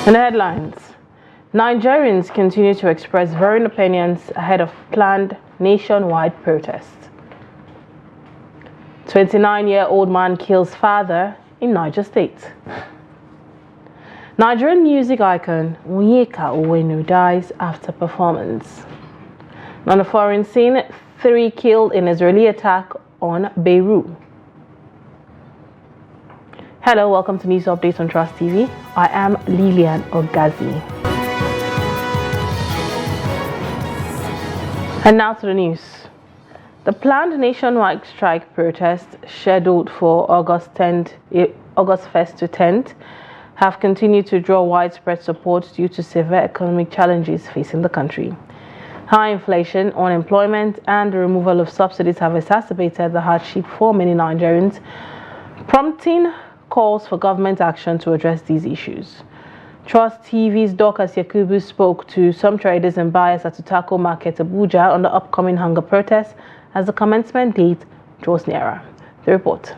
In the headlines, Nigerians continue to express varying opinions ahead of planned nationwide protest. 29-year-old man kills father in Niger State. Nigerian music icon Onyeka Onwenu dies after performance. On the foreign scene, 3 killed in Israeli attack on Beirut. Hello, welcome to News Updates on Trust TV. I am Lilian Ogazi. And now to the news. The planned nationwide strike protest scheduled for August 1st to 10th have continued to draw widespread support due to severe economic challenges facing the country. High inflation, unemployment, and the removal of subsidies have exacerbated the hardship for many Nigerians, prompting calls for government action to address these issues. Trust TV's Dorcas Yakubu spoke to some traders and buyers at Utako Market, Abuja, on the upcoming hunger protest as the commencement date draws nearer. The report.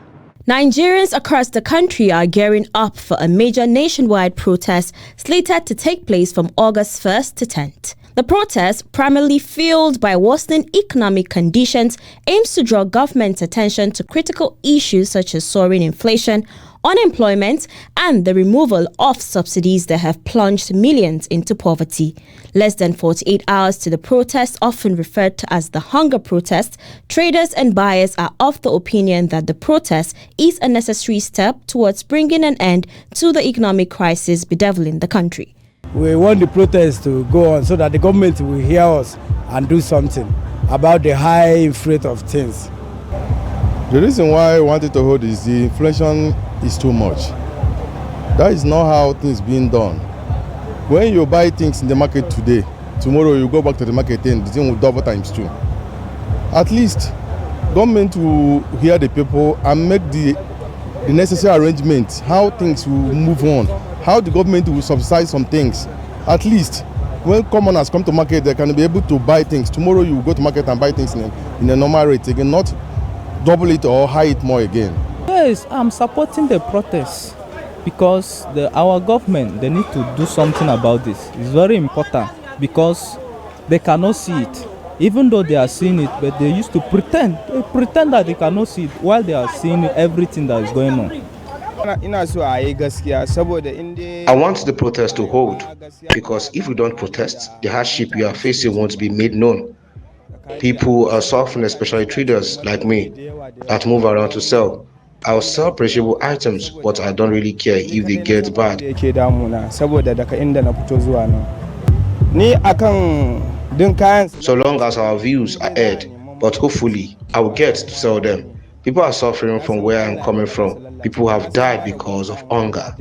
Nigerians across the country are gearing up for a major nationwide protest slated to take place from August 1st to 10th. The protest, primarily fueled by worsening economic conditions, aims to draw government's attention to critical issues such as soaring inflation, unemployment, and the removal of subsidies that have plunged millions into poverty. Less than 48 hours to the protest, often referred to as the hunger protest, traders and buyers are of the opinion that the protest is a necessary step towards bringing an end to the economic crisis bedeviling the country. We want the protest to go on so that the government will hear us and do something about the high rate of things. The reason why I wanted to hold is the inflation is too much. That is not how things being done. When you buy things in the market today, tomorrow you go back to the market and the thing will double times 2. At least government will hear the people and make the necessary arrangements, how things will move on, how the government will subsidize some things. At least when commoners come to market, they can be able to buy things. Tomorrow you will go to market and buy things in a normal rate again, not double it or high it more again. Yes, I'm supporting the protest because our government, they need to do something about this. It's very important because they cannot see it. Even though they are seeing it, but they used to pretend. They pretend that they cannot see it while they are seeing everything that is going on. I want the protest to hold because if we don't protest, the hardship we are facing won't be made known. People are suffering, especially traders like me that move around to sell. I'll sell perishable items, but I don't really care if they get bad. So long as our views are aired, but hopefully I will get to sell them. People are suffering from where I'm coming from. People have died because of hunger.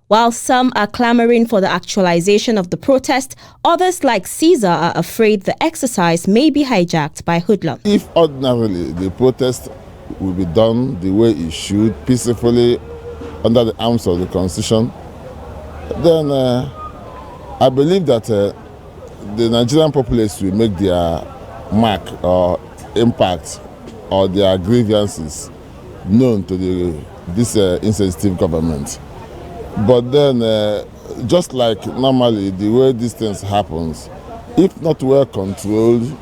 While some are clamoring for the actualization of the protest, others like Caesar are afraid the exercise may be hijacked by hoodlums. If ordinarily the protest will be done the way it should, peacefully, under the arms of the Constitution, then I believe that the Nigerian populace will make their mark or impact or their grievances known to this insensitive government. But then, just like normally, the way these things happens, if not well controlled,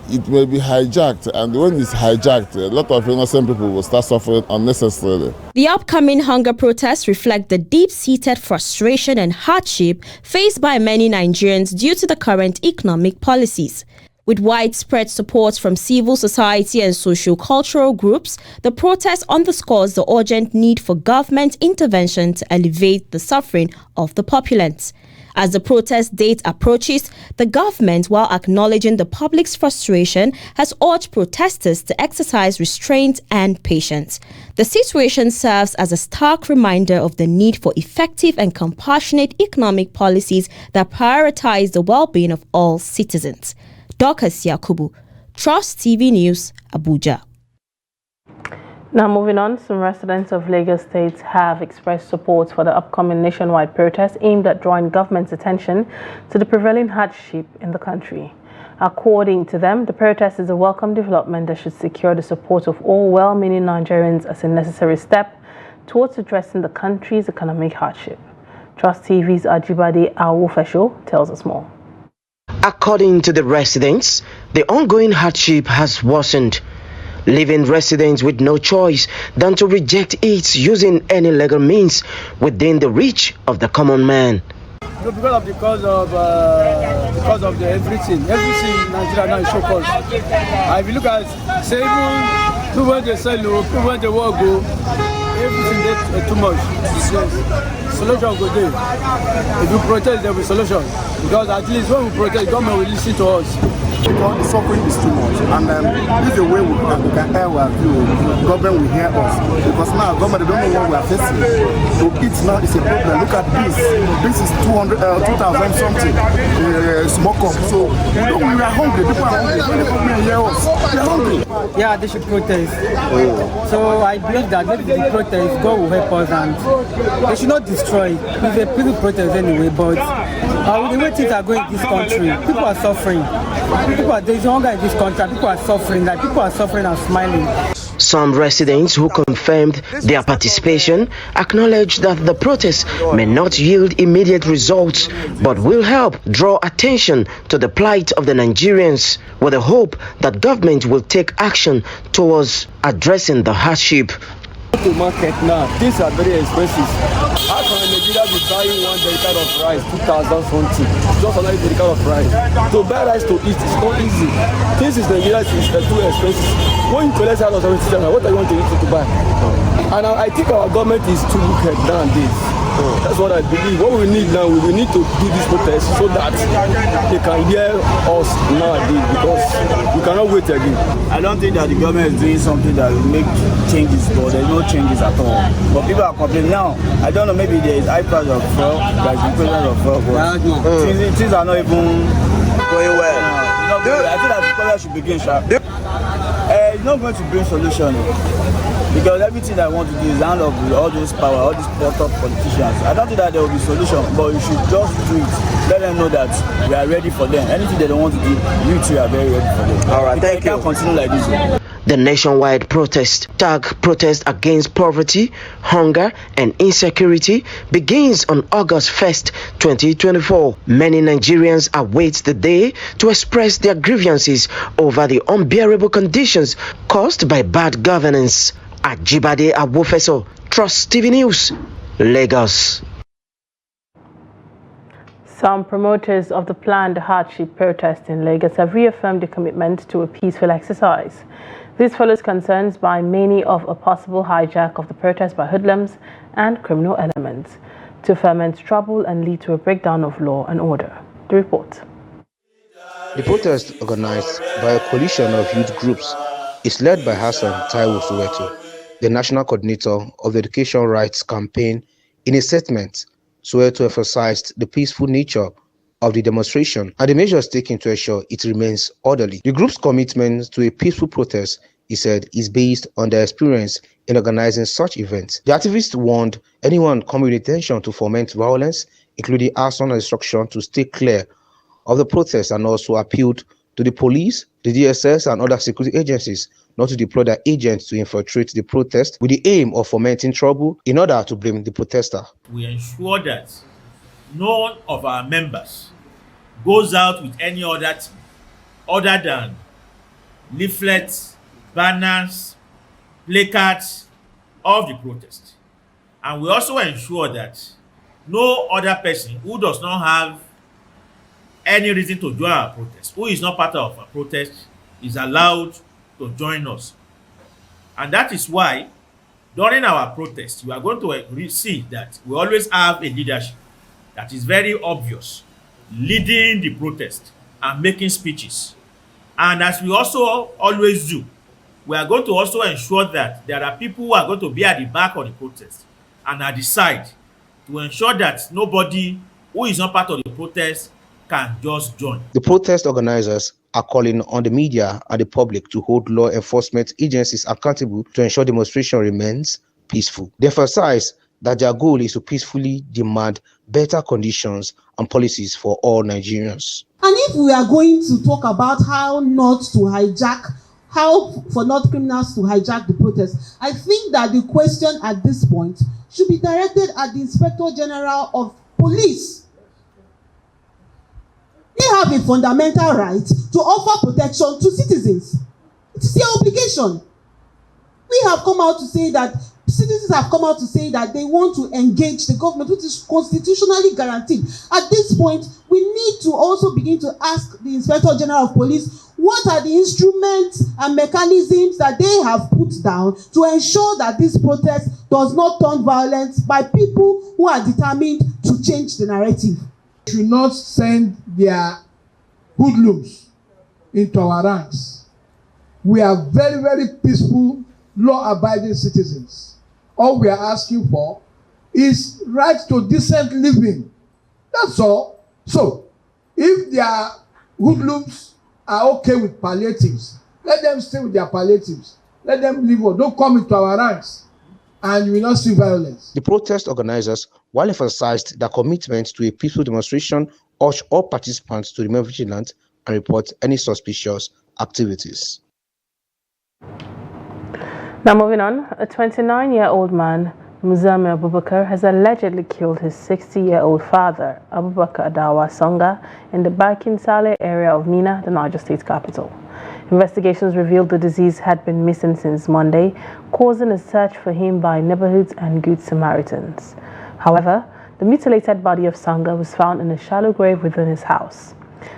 it may be hijacked, and when it's hijacked, a lot of innocent people will start suffering unnecessarily. The upcoming hunger protests reflect the deep-seated frustration and hardship faced by many Nigerians due to the current economic policies. With widespread support from civil society and socio-cultural groups, the protest underscores the urgent need for government intervention to alleviate the suffering of the populace. As the protest date approaches, the government, while acknowledging the public's frustration, has urged protesters to exercise restraint and patience. The situation serves as a stark reminder of the need for effective and compassionate economic policies that prioritize the well-being of all citizens. Dorcas Yakubu, Trust TV News, Abuja. Now moving on, some residents of Lagos State have expressed support for the upcoming nationwide protest aimed at drawing government's attention to the prevailing hardship in the country. According to them, the protest is a welcome development that should secure the support of all well-meaning Nigerians as a necessary step towards addressing the country's economic hardship. Trust TV's Ajibade Awofesho tells us more. According to the residents, the ongoing hardship has worsened, leaving residents with no choice than to reject it using any legal means within the reach of the common man. Because of the everything in Nigeria now is so cost. If you look at saving, people when they sell, people when they work go, everything is too much. Yes. Solution go there. If you protest, there will be solution. Because at least when we protest, government will listen to us. Because the suffering is too much, and this is the way we can air our view. Government will hear us, because now government don't know what we are facing. So it now is a problem. Look at this. This is 2,000 something small cup. So we are hungry. People are hungry. When the government hear us, they are hungry. Yeah, they should protest. So I believe that if they protest, God will help us, and they should not destroy. It's a peaceful protest anyway, but the way things are going in this country, people are suffering. There's hunger in this country. People are suffering. Like people are suffering and smiling. Some residents who confirmed their participation acknowledged that the protest may not yield immediate results, but will help draw attention to the plight of the Nigerians, with the hope that government will take action towards addressing the hardship. To market now, things are very expensive. How can Nigeria be buying 1 dedicated of rice, 2,000 something, just another dedicated of rice? To buy rice to eat is not easy. Things in Nigeria is too expensive. When you collect out of 70,000, what are you going to eat to buy? And I think our government is too wicked nowadays. That's what I believe. What we need now, we need to do this protest so that they can hear us nowadays, because we cannot wait again. I don't think that the government is doing something that will make changes, but there's no changes at all. But people are complaining now. I don't know, maybe there is high price of fuel, there's the price of fuel, but things are not even going well. I think that the government should begin sharp. It's not going to bring solution. Because everything I want to do is hand up with all those power, all these top politicians. I don't think that there will be solution, but you should just do it. Let them know that we are ready for them. Anything they don't want to do, you two are very ready for them. All right, thank you. Can't continue like this. The nationwide protest against poverty, hunger, and insecurity begins on August 1st, 2024. Many Nigerians await the day to express their grievances over the unbearable conditions caused by bad governance. Ajibade Awofesho, Trust TV News, Lagos. Some promoters of the planned hardship protest in Lagos have reaffirmed their commitment to a peaceful exercise. This follows concerns by many of a possible hijack of the protest by hoodlums and criminal elements to ferment trouble and lead to a breakdown of law and order. The report. The protest, organized by a coalition of youth groups, is led by Hassan Taiwo Soweto, the national coordinator of the Education Rights Campaign. In a statement, Soweto emphasized the peaceful nature of the demonstration and the measures taken to ensure it remains orderly. The group's commitment to a peaceful protest, he said, is based on their experience in organizing such events. The activists warned anyone coming with intention to foment violence, including arson and destruction, to stay clear of the protest, and also appealed to the police, the DSS, and other security agencies not to deploy their agents to infiltrate the protest with the aim of fomenting trouble in order to blame the protester. We ensure that none of our members goes out with any other thing other than leaflets, banners, placards of the protest. And we also ensure that no other person who does not have any reason to join our protest, who is not part of our protest, is allowed to join us. And that is why during our protest, you are going to see that we always have a leadership that is very obvious, leading the protest and making speeches. And as we also always do, we are going to also ensure that there are people who are going to be at the back of the protest and at the side to ensure that nobody who is not part of the protest can just join. The protest organizers are calling on the media and the public to hold law enforcement agencies accountable to ensure demonstration remains peaceful. They emphasize that their goal is to peacefully demand better conditions and policies for all Nigerians. And if we are going to talk about how for not criminals to hijack the protest, I think that the question at this point should be directed at the Inspector General of police. They have a fundamental right to offer protection to citizens. It is their obligation. We have come out to say that citizens have come out to say that they want to engage the government, which is constitutionally guaranteed. At this point, we need to also begin to ask the Inspector General of Police what are the instruments and mechanisms that they have put down to ensure that this protest does not turn violent by people who are determined to change the narrative. They should not send their hoodlums into our ranks. We are very, very peaceful, law-abiding citizens. All we are asking for is right to decent living. That's all. So, if their hoodlums are okay with palliatives, let them stay with their palliatives. Let them live on. Don't come into our ranks, and you will not see violence. The protest organizers, while emphasized their commitment to a peaceful demonstration, urged all participants to remain vigilant and report any suspicious activities. Now moving on, a 29-year-old man, Muzami Abubakar, has allegedly killed his 60-year-old father, Abubakar Adawa Songa, in the Barkin Saleh area of Mina, the Niger State capital. Investigations revealed the deceased had been missing since Monday, causing a search for him by neighborhoods and Good Samaritans. However, the mutilated body of Songa was found in a shallow grave within his house.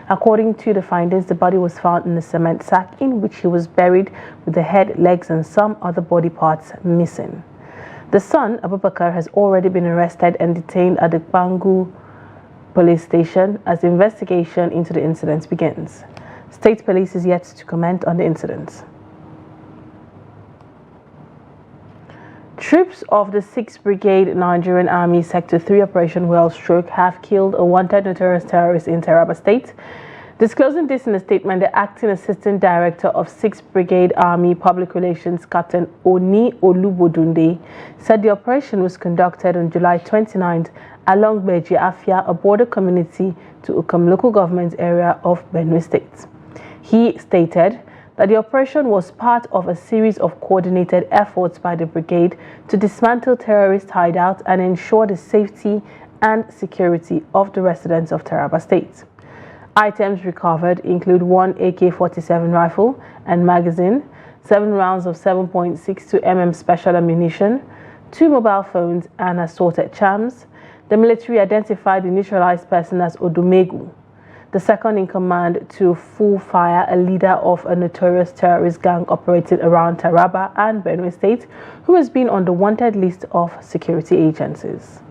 According to the findings, the body was found in a cement sack in which he was buried with the head, legs, and some other body parts missing. The son, Abubakar, has already been arrested and detained at the Bangu police station as the investigation into the incident begins. State police is yet to comment on the incident. Troops of the 6th Brigade Nigerian Army Sector 3 Operation Wellstroke have killed a wanted notorious terrorist in Taraba State. Disclosing this in a statement, the Acting Assistant Director of 6th Brigade Army Public Relations, Captain Oni Olubodunde, said the operation was conducted on July 29th along Beji Afia, a border community to Ukam local government area of Benue State. He stated that the operation was part of a series of coordinated efforts by the brigade to dismantle terrorist hideouts and ensure the safety and security of the residents of Taraba State. Items recovered include one AK-47 rifle and magazine, 7 rounds of 7.62 mm special ammunition, 2 mobile phones and assorted charms. The military identified the neutralized person as Odumegu, the second in command to Full Fire, a leader of a notorious terrorist gang operating around Taraba and Benue State, who has been on the wanted list of security agencies.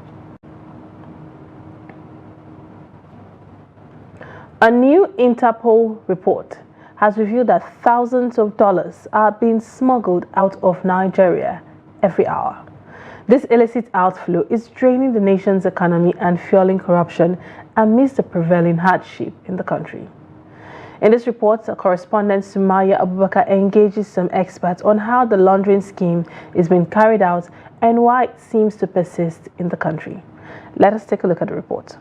A new Interpol report has revealed that thousands of dollars are being smuggled out of Nigeria every hour. This illicit outflow is draining the nation's economy and fueling corruption amidst the prevailing hardship in the country. In this report, a correspondent Sumaya Abubakar engages some experts on how the laundering scheme is being carried out and why it seems to persist in the country. Let us take a look at the report.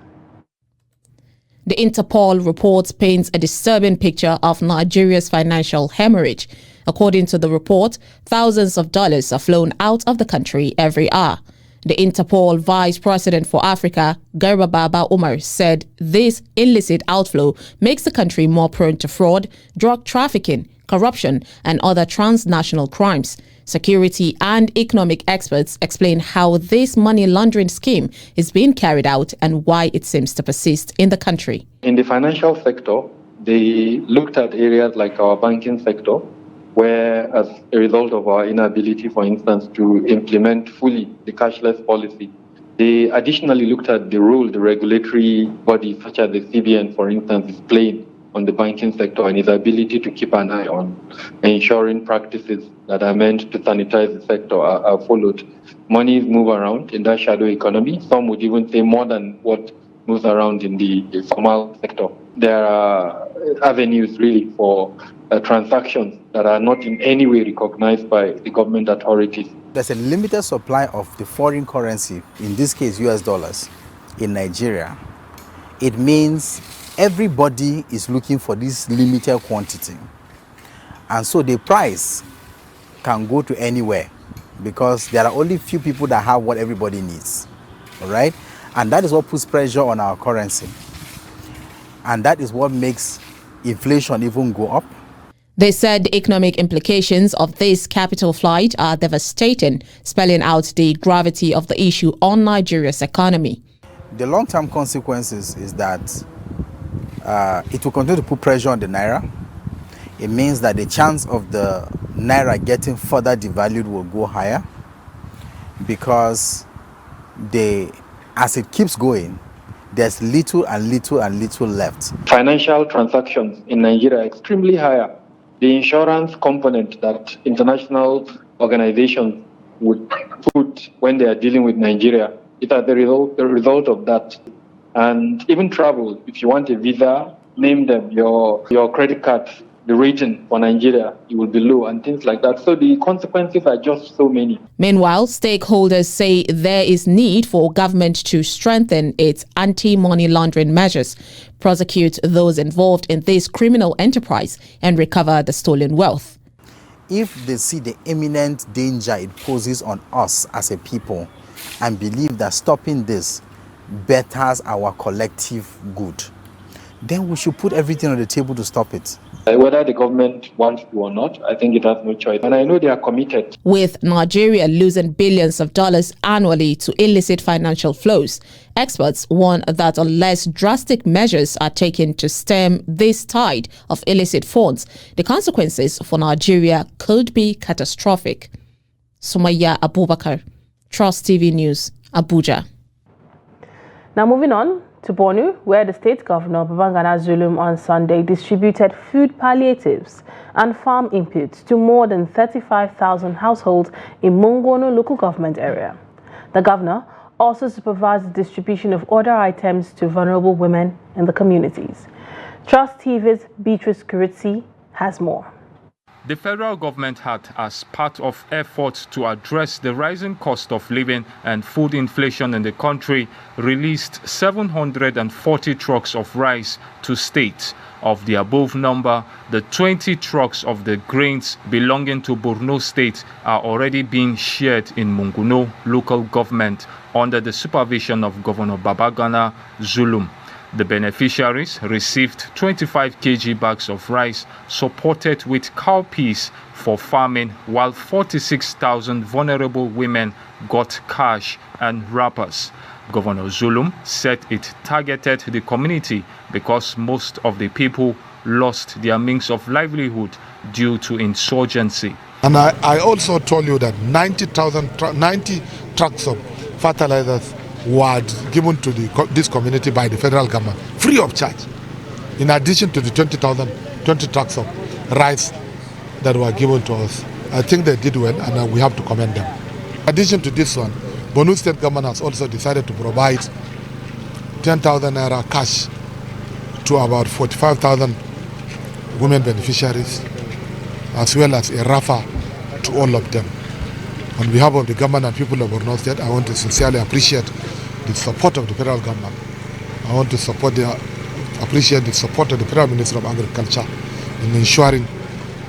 The Interpol report paints a disturbing picture of Nigeria's financial hemorrhage. According to the report, thousands of dollars are flown out of the country every hour. The Interpol Vice President for Africa, Garba Baba Umar, said this illicit outflow makes the country more prone to fraud, drug trafficking, corruption, and other transnational crimes. Security and economic experts explain how this money laundering scheme is being carried out and why it seems to persist in the country. In the financial sector, they looked at areas like our banking sector, where as a result of our inability, for instance, to implement fully the cashless policy, they additionally looked at the role the regulatory bodies such as the CBN, for instance, is playing on the banking sector and its ability to keep an eye on ensuring practices that are meant to sanitize the sector are followed. Monies move around in that shadow economy. Some would even say more than what moves around in the formal sector. There are avenues really for transactions that are not in any way recognized by the government authorities. There's a limited supply of the foreign currency, in this case US dollars, in Nigeria. It means everybody is looking for this limited quantity. And so the price can go to anywhere because there are only few people that have what everybody needs. All right? And that is what puts pressure on our currency. And that is what makes inflation even go up. They said the economic implications of this capital flight are devastating, spelling out the gravity of the issue on Nigeria's economy. The long-term consequences is that it will continue to put pressure on the naira. It means that the chance of the naira getting further devalued will go higher, because as it keeps going, there's little and little and little left. Financial transactions in Nigeria are extremely higher. The insurance component that international organizations would put when they are dealing with Nigeria, it is the result of that. And even travel, if you want a visa, name them, your credit card, the rating for Nigeria, it will be low and things like that. So the consequences are just so many. Meanwhile, stakeholders say there is need for government to strengthen its anti-money laundering measures, prosecute those involved in this criminal enterprise, and recover the stolen wealth. If they see the imminent danger it poses on us as a people and believe that stopping this betters our collective good, then we should put everything on the table to stop it. Whether the government wants to or not, I think it has no choice. And I know they are committed. With Nigeria losing billions of dollars annually to illicit financial flows, experts warn that unless drastic measures are taken to stem this tide of illicit funds, the consequences for Nigeria could be catastrophic. Sumaya Abubakar, Trust TV News, Abuja. Now moving on to Boni, where the state governor, Babangana Zulum, on Sunday distributed food palliatives and farm inputs to more than 35,000 households in Mongono local government area. The governor also supervised the distribution of other items to vulnerable women in the communities. Trust TV's Beatrice Kuritsi has more. The federal government had, as part of efforts to address the rising cost of living and food inflation in the country, released 740 trucks of rice to states. Of the above number, the 20 trucks of the grains belonging to Borno State are already being shared in Mongono local government under the supervision of Governor Babagana Zulum. The beneficiaries received 25 kg bags of rice supported with cowpeas for farming, while 46,000 vulnerable women got cash and wrappers. Governor Zulum said it targeted the community because most of the people lost their means of livelihood due to insurgency. And I also told you that 90 trucks of fertilizers were given to this community by the federal government, free of charge, in addition to the 20 trucks of rice that were given to us. I think they did well, and we have to commend them. In addition to this one, Bonu State government has also decided to provide 10,000 naira cash to about 45,000 women beneficiaries, as well as a raffle to all of them. On behalf of the government and people of Borno State, I want to sincerely appreciate the support of the federal government. I want to appreciate the support of the Federal Minister of Agriculture in ensuring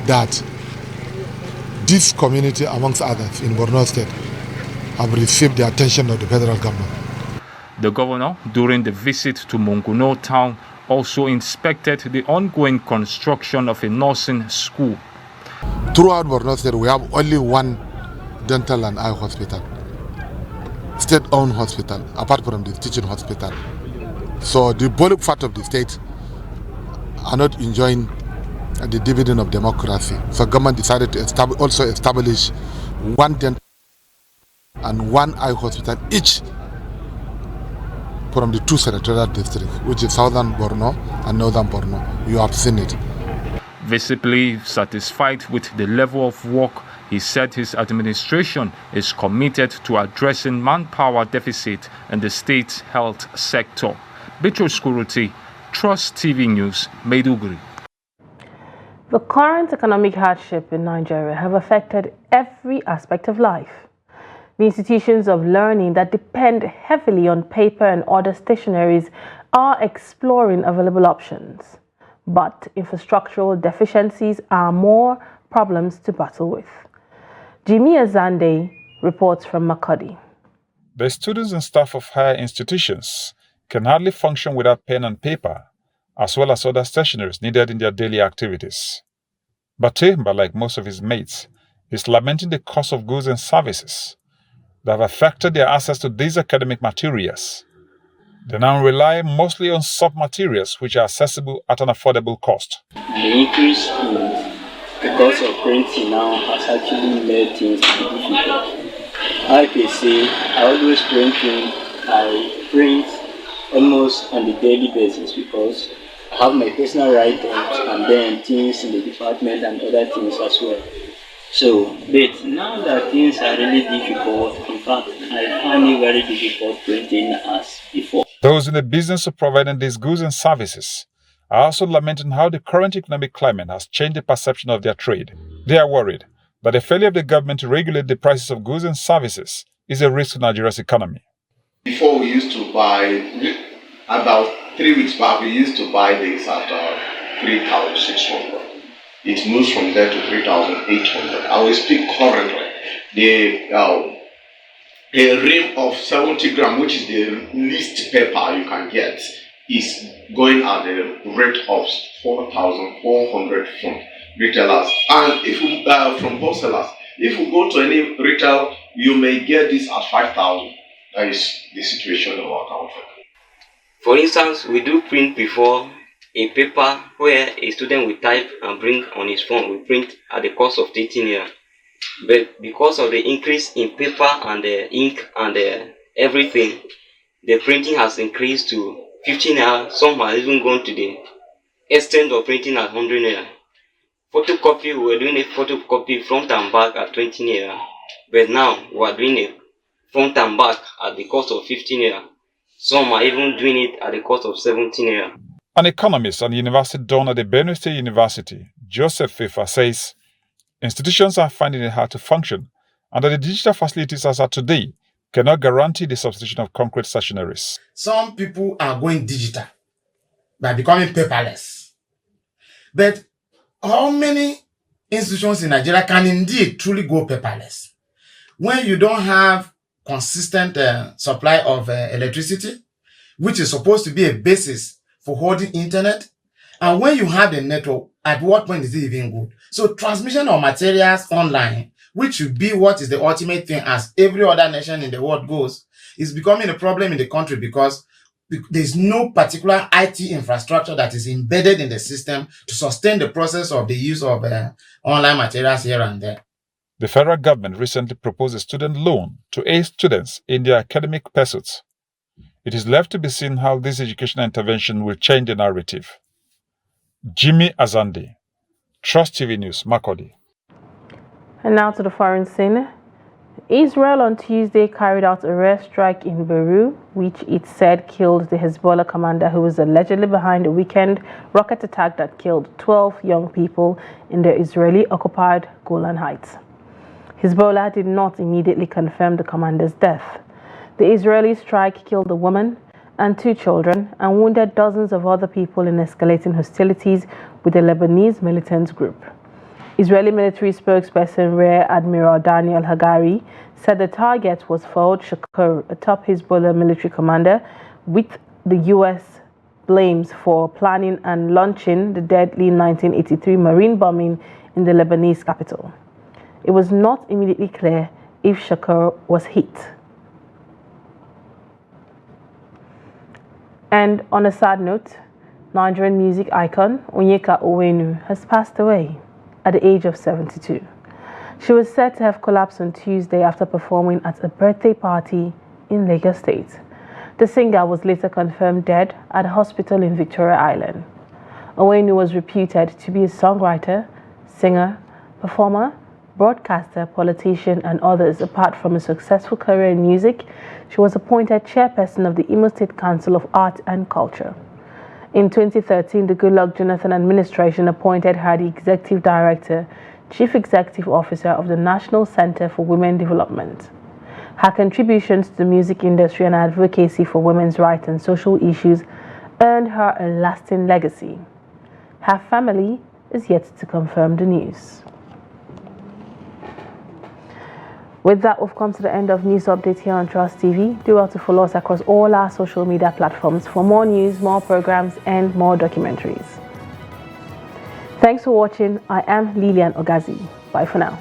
that this community, amongst others, in Borno State, have received the attention of the federal government. The governor, during the visit to Mongono town, also inspected the ongoing construction of a nursing school. Throughout Borno State, we have only one dental and eye hospital, state-owned hospital, apart from the teaching hospital. So the bulk part of the state are not enjoying the dividend of democracy. So government decided to establish one dental and one eye hospital each from the two senatorial districts, which is Southern Borno and Northern Borno. You have seen it. Visibly satisfied with the level of work, he said his administration is committed to addressing manpower deficit in the state's health sector. Beatrice Kuritsi, Trust TV News, Maiduguri. The current economic hardship in Nigeria have affected every aspect of life. The institutions of learning that depend heavily on paper and other stationaries are exploring available options. But infrastructural deficiencies are more problems to battle with. Jimmy Azande reports from Makodi. The students and staff of higher institutions can hardly function without pen and paper, as well as other stationeries needed in their daily activities. Batemba, like most of his mates, is lamenting the cost of goods and services that have affected their access to these academic materials. They now rely mostly on soft materials which are accessible at an affordable cost. The increase in the cost of printing now has actually made things difficult. Like I say, I always I print almost on a daily basis because I have my personal write-ups and then things in the department and other things as well. So, but now that things are really difficult, in fact, I find it very difficult printing as before. Those in the business of providing these goods and services are also lamenting how the current economic climate has changed the perception of their trade. They are worried that the failure of the government to regulate the prices of goods and services is a risk to Nigeria's economy. Before we used to buy, about 3 weeks back, we used to buy this at 3,600. It moves from there to 3,800. I will speak currently. A rim of 70 grams, which is the least paper you can get, is going at the rate of 4,400 from retailers. And if you from wholesalers, if you go to any retail, you may get this at 5,000. That is the situation of our country. For instance, we do print before a paper where a student will type and bring on his phone. We print at the cost of 13 naira. But because of the increase in paper and the ink and everything, the printing has increased to 15 naira. Some have even gone to the extent of printing at 100 naira. Photocopy, we were doing a photocopy front and back at 20 naira. But now we are doing a front and back at the cost of 15 naira. Some are even doing it at the cost of 17 naira. An economist and university don at the Benue State University, Joseph Fifa, says institutions are finding it hard to function and that the digital facilities as are today cannot guarantee the substitution of concrete stationaries. Some people are going digital by becoming paperless. But how many institutions in Nigeria can indeed truly go paperless? When you don't have consistent supply of electricity, which is supposed to be a basis for holding internet, and when you have the network, at what point is it even good? So transmission of materials online, which should be what is the ultimate thing as every other nation in the world goes, is becoming a problem in the country because there's no particular IT infrastructure that is embedded in the system to sustain the process of the use of online materials here and there. The federal government recently proposed a student loan to aid students in their academic pursuits. It is left to be seen how this educational intervention will change the narrative. Jimmy Azandi, Trust TV News, Makurdi. And now to the foreign scene. Israel on Tuesday carried out a rare strike in Beirut, which it said killed the Hezbollah commander who was allegedly behind a weekend rocket attack that killed 12 young people in the Israeli-occupied Golan Heights. Hezbollah did not immediately confirm the commander's death. The Israeli strike killed a woman and 2 children and wounded dozens of other people in escalating hostilities with the Lebanese militant group. Israeli military spokesperson Rear Admiral Daniel Hagari said the target was Fouad Shakur, a top Hezbollah military commander, with the U.S. blames for planning and launching the deadly 1983 marine bombing in the Lebanese capital. It was not immediately clear if Shakur was hit. And on a sad note, Nigerian music icon Onyeka Onwenu has passed away at the age of 72. She was said to have collapsed on Tuesday after performing at a birthday party in Lagos State. The singer was later confirmed dead at a hospital in Victoria Island. Onwenu was reputed to be a songwriter, singer, performer, broadcaster, politician, and others. Apart from a successful career in music, she was appointed chairperson of the Imo State Council of Art and Culture. In 2013, the Goodluck Jonathan administration appointed her the Executive Director, Chief Executive Officer of the National Center for Women Development. Her contributions to the music industry and advocacy for women's rights and social issues earned her a lasting legacy. Her family is yet to confirm the news. With that, we've come to the end of News Update here on Trust TV. Do well to follow us across all our social media platforms for more news, more programs, and more documentaries. Thanks for watching. I am Lilian Ogazi. Bye for now.